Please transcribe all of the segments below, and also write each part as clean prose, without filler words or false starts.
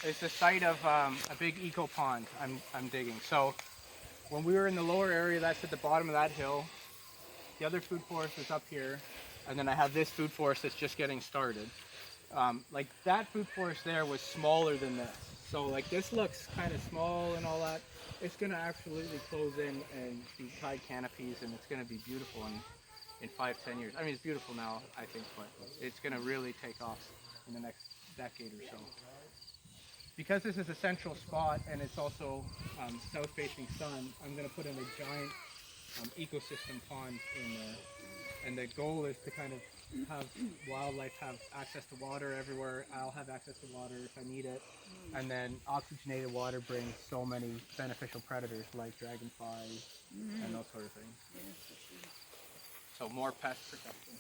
is the site of a big eco pond I'm digging. So when we were in the lower area, that's at the bottom of that hill. The other food forest is up here, and then I have this food forest that's just getting started. Like that food forest there was smaller than this. So like this looks kind of small and all that. It's gonna absolutely close in and be tide canopies, and it's gonna be beautiful in 5-10 years. I mean, it's beautiful now, I think, but it's gonna really take off in the next decade or so. Because this is a central spot and it's also south-facing sun, I'm gonna put in a giant ecosystem pond in there. And the goal is to kind of have wildlife have access to water everywhere. I'll have access to water if I need it. And then oxygenated water brings so many beneficial predators like dragonflies and those sort of things. So more pest protection.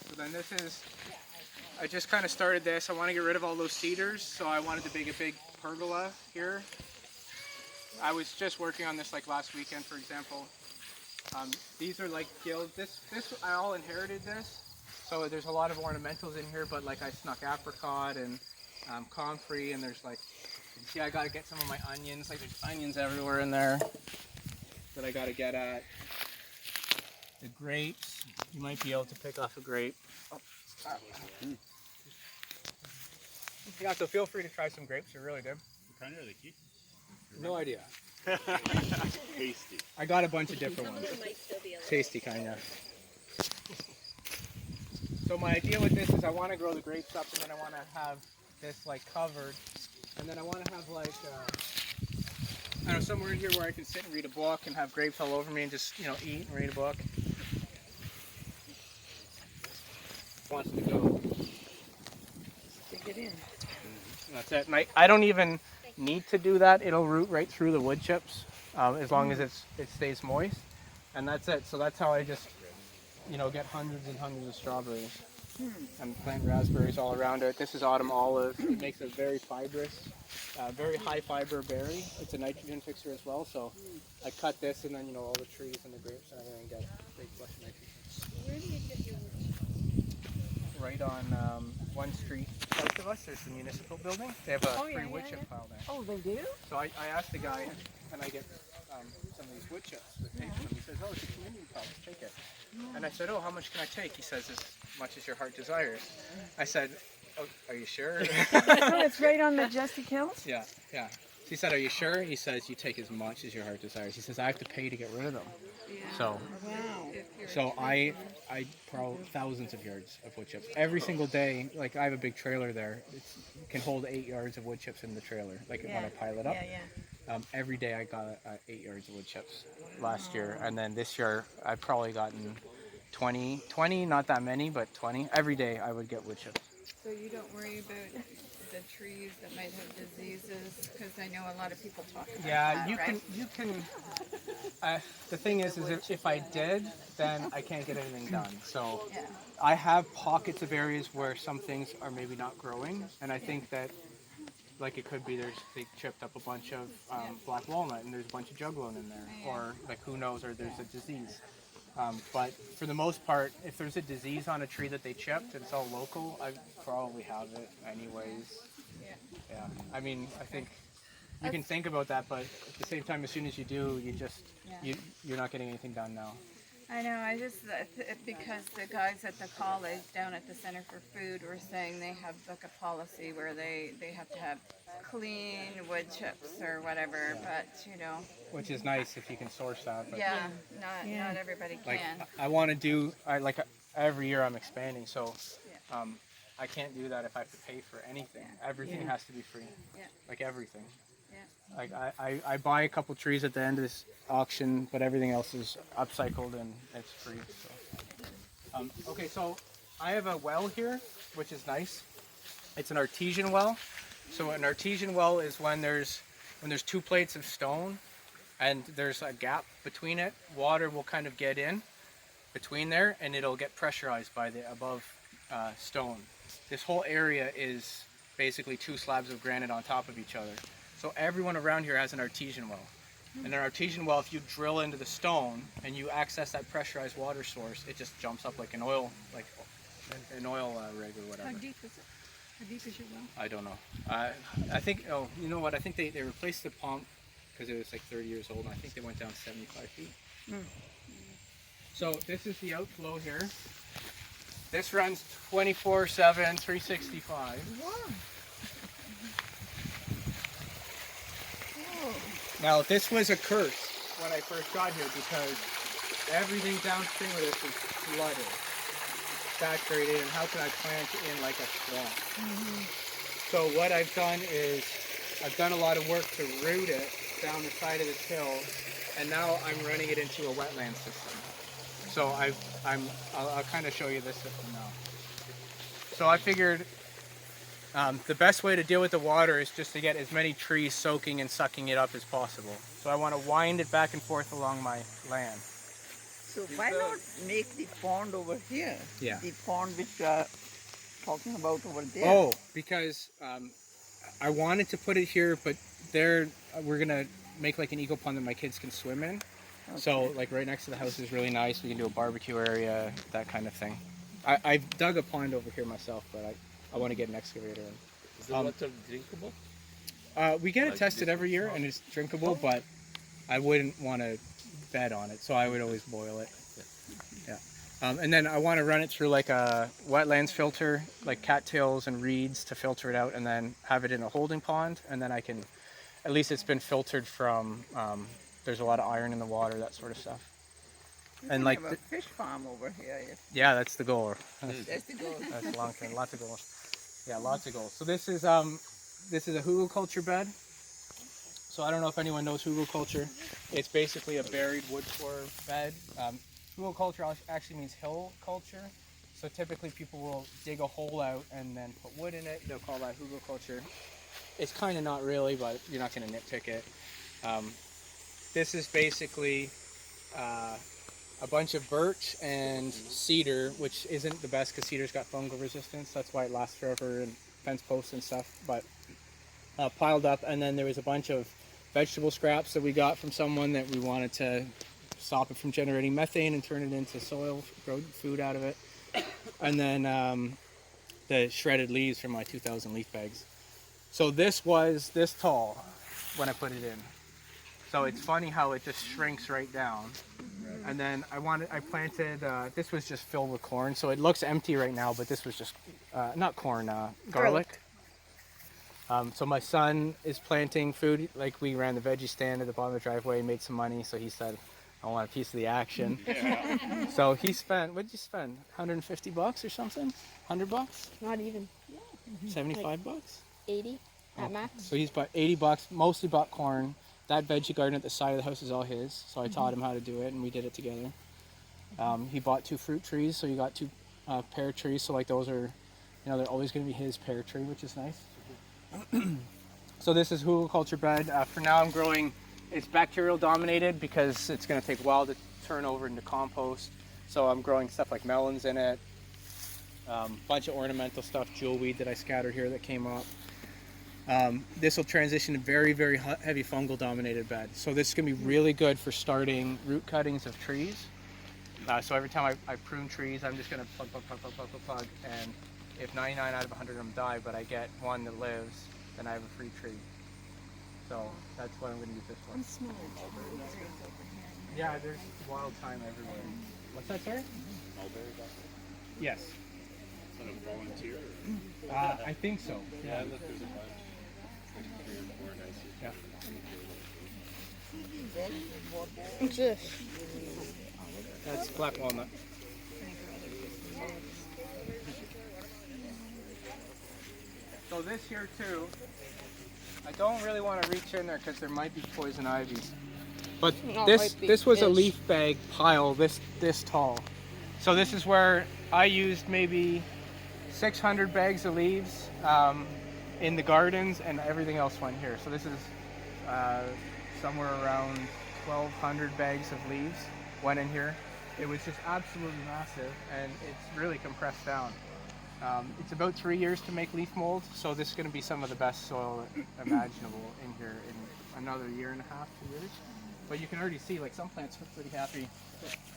So then this is, I just kind of started this. I want to get rid of all those cedars, so I wanted to make a big pergola here. I was just working on this like last weekend, for example. These are like gills. This I all inherited this, so there's a lot of ornamentals in here. But like I snuck apricot and comfrey, and there's like, you see, I got to get some of my onions. Like there's onions everywhere in there that I got to get at. The grapes, you might be able to pick off a grape. Oh. Yeah, so feel free to try some grapes. They're really good. What kind are they, Keith? No idea. Tasty. I got a bunch of different ones. Tasty kind of. So my idea with this is I want to grow the grapes up, and then I want to have this like covered, and then I want to have like I don't know, somewhere in here where I can sit and read a book and have grapes all over me and just, you know, eat and read a book. Wants to go. Stick it in. That's it. And I don't even need to do that. It'll root right through the wood chips as long as it stays moist, and that's it. So that's how I just, you know, get hundreds and hundreds of strawberries and plant raspberries all around it. This is autumn olive. It makes a very fibrous, very high fiber berry. It's a nitrogen fixer as well. So I cut this, and then, you know, all the trees and the grapes and everything get a big flush of nitrogen. Where do you get your Right on one street south of us, there's the municipal building. They have a free wood chip pile there. Oh, they do? So I asked the guy, can I get some of these wood chips to take them? He says, oh, it's a community pile, take it. And I said, oh, how much can I take? He says, as much as your heart desires. I said, oh, are you sure? Oh, it's right on the Jesse Hills? Yeah. He said, are you sure? He says, you take as much as your heart desires. He says, I have to pay to get rid of them. Yeah. So, Wow. so I grow thousands of yards of wood chips every single day. Like I have a big trailer there. It can hold 8 yards of wood chips in the trailer. Like when I pile it up. Every day I got 8 yards of wood chips last year, and then this year I've probably gotten 20, not that many, but 20. Every day I would get wood chips. So you don't worry about the trees that might have diseases, because I know a lot of people talk about that, you right? can. The thing is if I did, then I can't get anything done. So I have pockets of areas where some things are maybe not growing, and I think that, like, it could be they chipped up a bunch of black walnut and there's a bunch of juglone in there, or like who knows, or there's a disease. But for the most part, if there's a disease on a tree that they chipped and it's all local, I probably have it anyways. Yeah. I mean, I think you can think about that, but at the same time, as soon as you do, you're not getting anything done now. I know, I just, because the guys at the college down at the Center for Food were saying they have like a policy where they have to have clean wood chips or whatever, but you know. Which is nice if you can source that. But Not everybody like, can. I want to do, every year I'm expanding, so I can't do that if I have to pay for anything. Everything has to be free. Like everything. Like I buy a couple trees at the end of this auction, but everything else is upcycled and it's free. So. Okay, so I have a well here, which is nice. It's an artesian well. So an artesian well is when there's 2 plates of stone and there's a gap between it. Water will kind of get in between there, and it'll get pressurized by the above stone. This whole area is basically 2 slabs of granite on top of each other. So everyone around here has an artesian well. And an artesian well, if you drill into the stone and you access that pressurized water source, it just jumps up like an oil rig or whatever. How deep is it? How deep is your well? I don't know. I think, oh, you know what? I think they replaced the pump because it was like 30 years old, and I think they went down 75 feet. So this is the outflow here. This runs 24/7, 365. Wow. Now this was a curse when I first got here because everything downstream of this was flooded, saturated, and how can I plant in like a swamp? So what I've done is I've done a lot of work to root it down the side of this hill, and now I'm running it into a wetland system. So I'll kind of show you this system now. So I figured the best way to deal with the water is just to get as many trees soaking and sucking it up as possible. So I want to wind it back and forth along my land. So why not make the pond over here? Yeah. The pond which you are talking about over there. Oh, because I wanted to put it here, but we're gonna make like an eco pond that my kids can swim in. Okay. So like right next to the house is really nice. We can do a barbecue area, that kind of thing. I've dug a pond over here myself, but I want to get an excavator in. Is the water drinkable? We get it Like tested this every year and it's drinkable, but I wouldn't want to bet on it, so I would always boil it. Yeah. And then I want to run it through like a wetlands filter, like cattails and reeds to filter it out, and then have it in a holding pond, and then I can, at least it's been filtered from, there's a lot of iron in the water, that sort of stuff. You And can like have a fish farm over here. Yeah, that's the goal. That's the goal. That's long term, lots of goals. Yeah, lots of goals. So this is a hugelkultur bed. So I don't know if anyone knows hugelkultur. It's basically a buried wood core bed. Hugelkultur actually means hill culture. So typically people will dig a hole out and then put wood in it. They'll call that hugelkultur. It's kind of not really, but you're not going to nitpick it. This is basically a bunch of birch and cedar, which isn't the best because cedar's got fungal resistance. That's why it lasts forever, and fence posts and stuff. But piled up, and then there was a bunch of vegetable scraps that we got from someone that we wanted to stop it from generating methane and turn it into soil, grow food out of it. And then the shredded leaves from my 2,000 leaf bags. So this was this tall when I put it in. So it's funny how it just shrinks right down. And then I planted, this was just filled with corn. So it looks empty right now, but this was just, not corn, garlic. So my son is planting food. Like we ran the veggie stand at the bottom of the driveway and made some money. So he said, I want a piece of the action. Yeah. So he spent, what did you spend? $150 or something? $100? Not even 75 bucks? 80 at max. So he's bought $80, mostly bought corn. That veggie garden at the side of the house is all his. So I taught him how to do it and we did it together. He bought 2 fruit trees. So you got 2 pear trees. So like those are, they're always going to be his pear tree, which is nice. So this is hugelkultur bed. For now I'm growing, it's bacterial dominated because it's going to take a while to turn over into compost. So I'm growing stuff like melons in it. Bunch of ornamental stuff, jewelweed that I scattered here that came up. This will transition to very, very heavy fungal dominated bed. So this is going to be really good for starting root cuttings of trees. So every time I prune trees, I'm just going to plug. And if 99 out of 100 of them die, but I get one that lives, then I have a free tree. So that's what I'm going to use this for. Yeah, there's wild thyme everywhere. What's that, sorry? Mulberry back Yes. there? Is that a volunteer? I think so. Yeah, look, there's a bunch. Like 3 or 4 nice. Yeah. Just That's black walnut. So this here too, I don't really want to reach in there because there might be poison ivy. But this was a leaf bag pile this tall. So this is where I used maybe 600 bags of leaves in the gardens, and everything else went here. So this is somewhere around 1,200 bags of leaves went in here. It was just absolutely massive, and it's really compressed down. It's about 3 years to make leaf mold, so this is going to be some of the best soil imaginable in here in another 1.5 years. But you can already see, like, some plants are pretty happy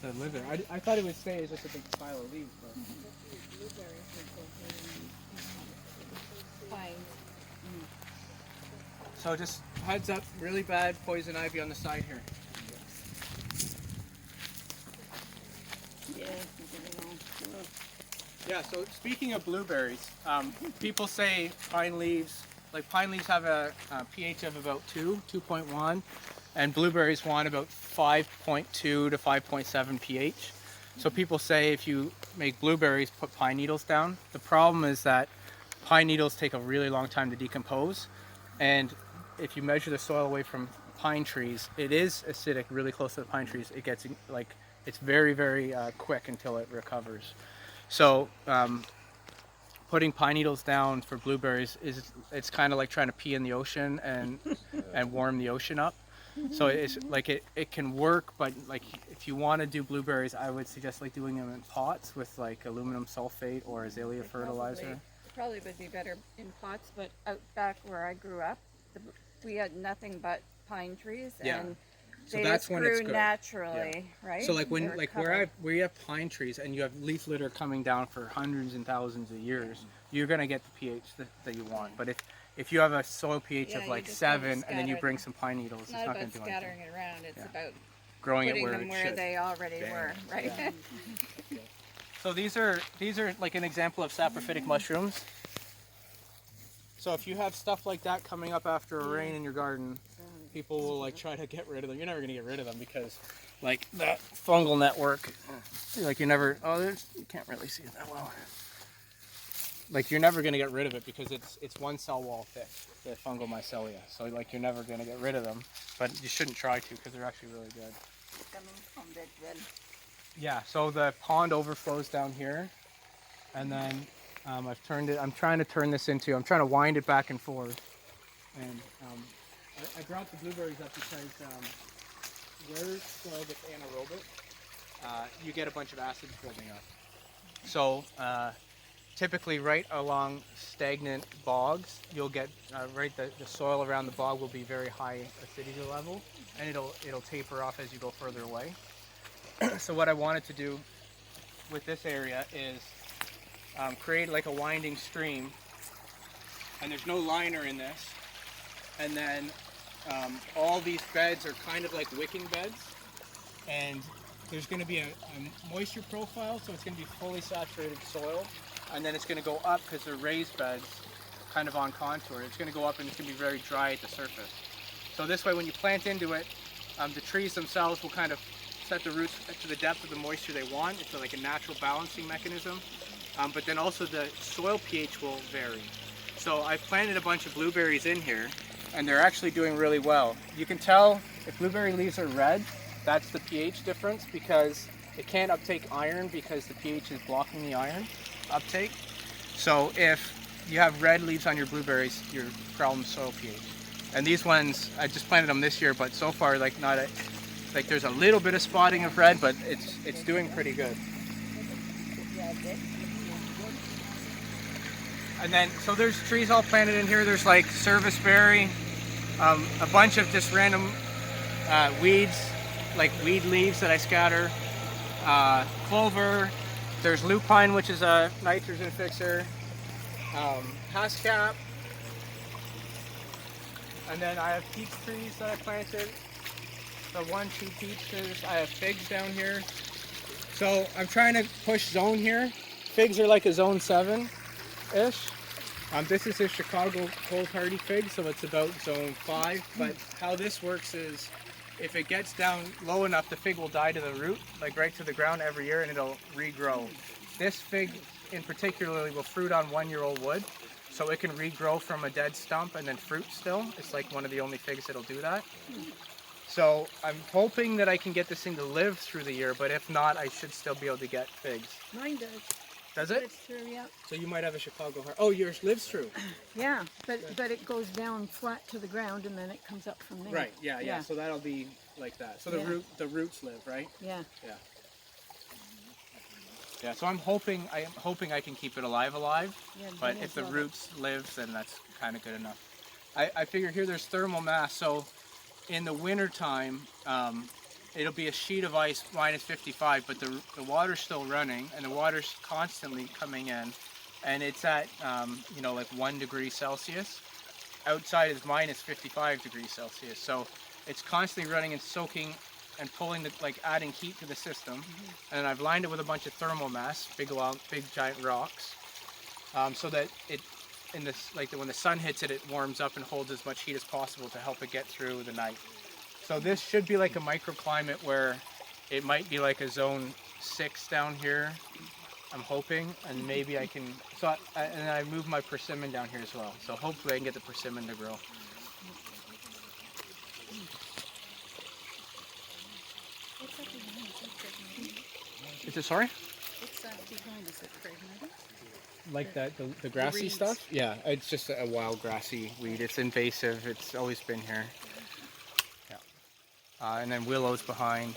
to live there. I thought it would stay as just a big pile of leaves, but Pines. so just heads up, really bad poison ivy on the side here. Yeah. Yeah, so speaking of blueberries, people say pine leaves have a pH of about 2.1, and blueberries want about 5.2 to 5.7 pH. So people say if you make blueberries, put pine needles down. The problem is that pine needles take a really long time to decompose, and if you measure the soil away from pine trees, it is acidic really close to the pine trees. It gets it's very, very quick until it recovers. So putting pine needles down for blueberries it's kind of like trying to pee in the ocean and warm the ocean up. So it's like it can work, but like if you want to do blueberries, I would suggest like doing them in pots with like aluminum sulfate or azalea fertilizer. Probably would be better in pots, but out back where I grew up, we had nothing but pine trees, Yeah. and So they that's just when grew it's good. naturally, right? So like They when were like covered. where you have pine trees and you have leaf litter coming down for hundreds and thousands of years, you're gonna get the pH that you want. But if you have a soil pH Yeah, of you like just kinda 7 and then you scatter bring them. some pine needles, It's it's not not gonna about do scattering anything. it around, it's Yeah. about Growing it putting where them it where should. they already Bang. were, right? Yeah. So these are like an example of saprophytic mushrooms. So if you have stuff like that coming up after a rain in your garden, people will like try to get rid of them. You're never gonna get rid of them because like that fungal network, like you never. Oh, you can't really see it that well. Like you're never gonna get rid of it because it's one cell wall thick, the fungal mycelia. So like you're never gonna get rid of them, but you shouldn't try to because they're actually really good. Coming from that well. Yeah, so the pond overflows down here, and then I've turned it. I'm trying to wind it back and forth, and I brought the blueberries up because where soil gets anaerobic, you get a bunch of acids building up. So typically, right along stagnant bogs, you'll get the soil around the bog will be very high acidity level, and it'll taper off as you go further away. So what I wanted to do with this area is create like a winding stream, and there's no liner in this, and then all these beds are kind of like wicking beds, and there's going to be a moisture profile, so it's going to be fully saturated soil, and then it's going to go up because they're raised beds kind of on contour. It's going to go up and it's going to be very dry at the surface. So this way when you plant into it, the trees themselves will kind of set the roots to the depth of the moisture they want. It's like a natural balancing mechanism. But then also the soil pH will vary. So I've planted a bunch of blueberries in here, and they're actually doing really well. You can tell if blueberry leaves are red, that's the pH difference because it can't uptake iron because the pH is blocking the iron uptake. So if you have red leaves on your blueberries, your problem's soil pH. And these ones, I just planted them this year, but so far like there's a little bit of spotting of red, but it's doing pretty good. And then, so there's trees all planted in here. There's like serviceberry, a bunch of just random weeds, like weed leaves that I scatter, clover. There's lupine, which is a nitrogen fixer, hascap, and then I have peach trees that I planted. So 1, 2 peaches. I have figs down here. So I'm trying to push zone here. Figs are like a zone 7-ish. This is a Chicago cold hardy fig, so it's about zone 5. But how this works is if it gets down low enough, the fig will die to the root, like right to the ground every year, and it'll regrow. This fig in particular will fruit on 1-year-old wood, so it can regrow from a dead stump and then fruit still. It's like one of the only figs that'll do that. So I'm hoping that I can get this thing to live through the year, but if not, I should still be able to get figs. Mine does. Does it? It's true, yeah. So you might have a Chicago heart. Oh, yours lives through. Yeah, but it goes down flat to the ground and then it comes up from there. Right. Yeah. So that'll be like that. So Yeah. the roots live, right? Yeah. Yeah. Yeah. So I'm hoping I can keep it alive. Yeah, But Dennis if the love it. roots live, then that's kind of good enough. I figure here there's thermal mass. So in the winter time, it'll be a sheet of ice -55, but the water's still running and the water's constantly coming in, and it's at you know, like 1 degree Celsius. Outside is -55 degrees Celsius, so it's constantly running and soaking and pulling the, like adding heat to the system. And I've lined it with a bunch of thermal mass, big giant rocks, so that it in this, like when the sun hits it, it warms up and holds as much heat as possible to help it get through the night. So this should be like a microclimate where it might be like a zone 6 down here, I'm hoping, and maybe I can, so and I moved my persimmon down here as well, so hopefully I can get the persimmon to grow. Is it, sorry? What's that behind? Is it pregnant? Like that, the grassy stuff? Yeah, it's just a wild grassy weed. It's invasive, it's always been here. Yeah. And then willows behind.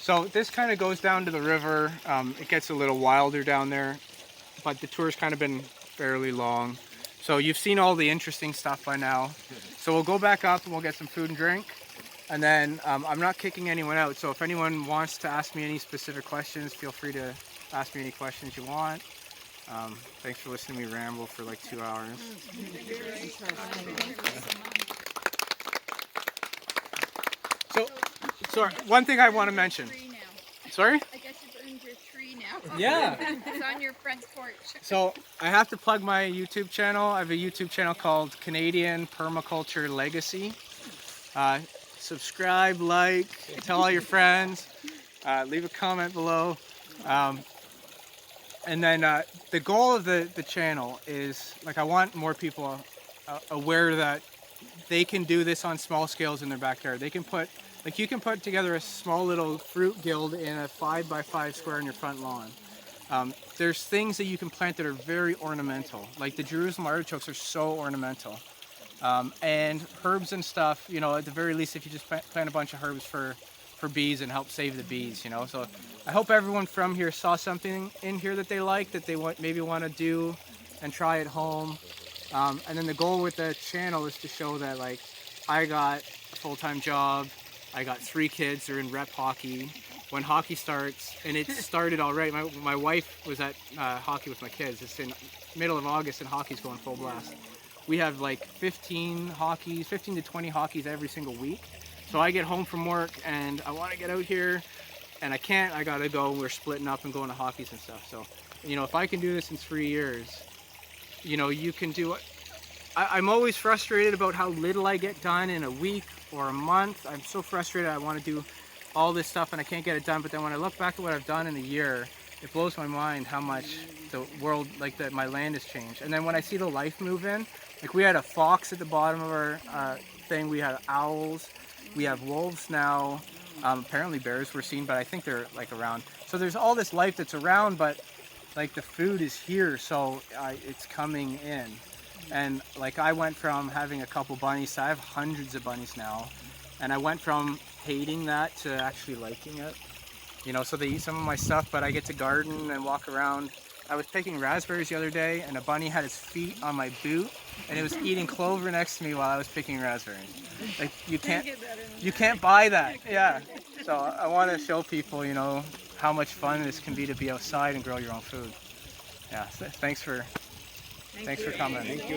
So this kind of goes down to the river. It gets a little wilder down there, but the tour's kind of been fairly long. So you've seen all the interesting stuff by now. So we'll go back up and we'll get some food and drink. And then I'm not kicking anyone out. So if anyone wants to ask me any specific questions, feel free to ask me any questions you want. Thanks for listening to me ramble for like 2 hours. So, sorry, one thing I want to mention. Sorry? I guess you've earned your tree now. Yeah. It's on your front porch. So I have to plug my YouTube channel. I have a YouTube channel called Canadian Permaculture Legacy. Subscribe, like, tell all your friends, leave a comment below. And then the goal of the channel is, like, I want more people aware that they can do this on small scales in their backyard. They can put, like, you can put together a small little fruit guild in a 5x5 square in your front lawn. There's things that you can plant that are very ornamental. Like the Jerusalem artichokes are so ornamental. And herbs and stuff, you know, at the very least, if you just plant a bunch of herbs for bees and help save the bees, you know. So I hope everyone from here saw something in here that they like, that they maybe want to do and try at home. And then the goal with the channel is to show that, like, I got a full-time job, I got 3 kids, they're in rep hockey. When hockey starts, and it started already, my wife was at hockey with my kids. It's in middle of August and hockey's going full blast. We have like 15 to 20 hockeys every single week. So I get home from work and I want to get out here and I can't, I gotta go. We're splitting up and going to hockeys and stuff. So, you know, if I can do this in 3 years, you know, you can do it. I'm always frustrated about how little I get done in a week or a month. I'm so frustrated. I want to do all this stuff and I can't get it done. But then when I look back at what I've done in a year, it blows my mind how much the world, like that, my land has changed. And then when I see the life move in, like we had a fox at the bottom of our thing, we had owls, we have wolves now. Apparently bears were seen, but I think they're like around. So there's all this life that's around, but like the food is here, so it's coming in. And like I went from having a couple bunnies to I have hundreds of bunnies now. And I went from hating that to actually liking it. You know, so they eat some of my stuff, but I get to garden and walk around. I was picking raspberries the other day and a bunny had his feet on my boot and it was eating clover next to me while I was picking raspberries. Like you can't buy that. Yeah. So I want to show people, you know, how much fun this can be to be outside and grow your own food. Yeah. So thanks for coming.